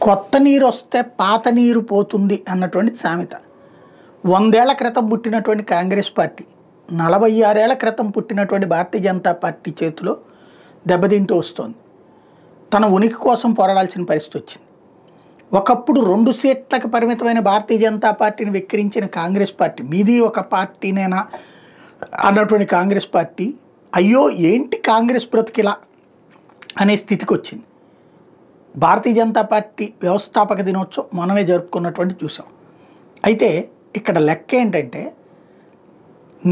కొత్త నీరు వస్తే పాత నీరు పోతుంది అన్నటువంటి సామెత. 100 ఏళ్ల క్రితం పుట్టినటువంటి కాంగ్రెస్ పార్టీ 46 ఏళ్ల క్రితం పుట్టినటువంటి భారతీయ జనతా పార్టీ చేతిలో దెబ్బతింటూ వస్తోంది. తన ఉనికి కోసం పోరాడాల్సిన పరిస్థితి వచ్చింది. ఒకప్పుడు 2 సీట్లకు పరిమితమైన భారతీయ జనతా పార్టీని వెక్కిరించిన కాంగ్రెస్ పార్టీ, మీది ఒక పార్టీనేనా అన్నటువంటి కాంగ్రెస్ పార్టీ, అయ్యో ఏంటి కాంగ్రెస్ బ్రతికిలా అనే స్థితికి వచ్చింది. భారతీయ జనతా పార్టీ వ్యవస్థాపక దినోత్సవం మనమే జరుపుకున్నటువంటి చూసాం. అయితే ఇక్కడ లెక్క ఏంటంటే,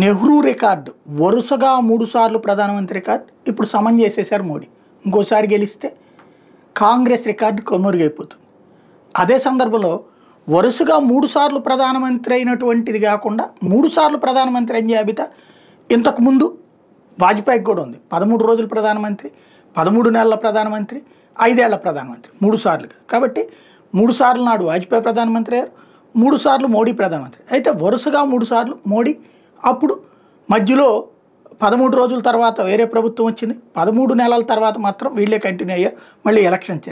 నెహ్రూ రికార్డు వరుసగా 3 సార్లు ప్రధానమంత్రి రికార్డు ఇప్పుడు సమన్ చేసేశారు మోడీ. ఇంకోసారి గెలిస్తే కాంగ్రెస్ రికార్డు కనుమరుగైపోతుంది. అదే సందర్భంలో వరుసగా 3 సార్లు ప్రధానమంత్రి అయినటువంటిది కాకుండా 3 సార్లు ప్రధానమంత్రి అయిన జాబితా ఇంతకుముందు వాజ్పేయికి కూడా ఉంది. 13 రోజులు ప్రధానమంత్రి, 13 నెలల ప్రధానమంత్రి, 5 ఏళ్ల ప్రధానమంత్రి, 3 సార్లుగా. కాబట్టి 3 సార్లు నాడు వాజ్పేయి ప్రధానమంత్రి అయ్యారు, 3 సార్లు మోడీ ప్రధానమంత్రి. అయితే వరుసగా 3 సార్లు మోడీ, అప్పుడు మధ్యలో 13 రోజుల తర్వాత వేరే ప్రభుత్వం వచ్చింది, 13 నెలల తర్వాత మాత్రం వీళ్ళే కంటిన్యూ అయ్యారు. మళ్ళీ ఎలక్షన్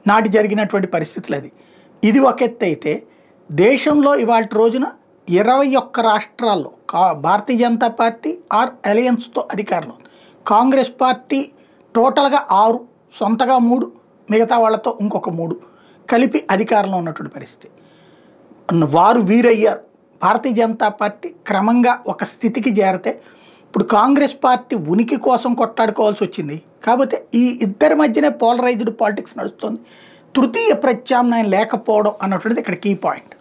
నాటి జరిగినటువంటి పరిస్థితులు అది. ఇది ఒక ఎత్తు అయితే, దేశంలో ఇవాళ రోజున 21 రాష్ట్రాల్లో భారతీయ జనతా పార్టీ ఆర్ అలయన్స్తో అధికారంలో ఉంది. కాంగ్రెస్ పార్టీ టోటల్గా 6, సొంతగా 3, మిగతా వాళ్ళతో ఇంకొక 3 కలిపి అధికారంలో ఉన్నటువంటి పరిస్థితి. వారు వీరయ్యారు. భారతీయ జనతా పార్టీ క్రమంగా ఒక స్థితికి చేరితే ఇప్పుడు కాంగ్రెస్ పార్టీ ఉనికి కోసం కొట్టాడుకోవాల్సి వచ్చింది. కాకపోతే ఈ ఇద్దరి మధ్యనే పోలరైజ్డ్ పాలిటిక్స్ నడుస్తుంది. తృతీయ ప్రత్యామ్నాయం లేకపోవడం అన్నటువంటిది ఇక్కడ కీ పాయింట్.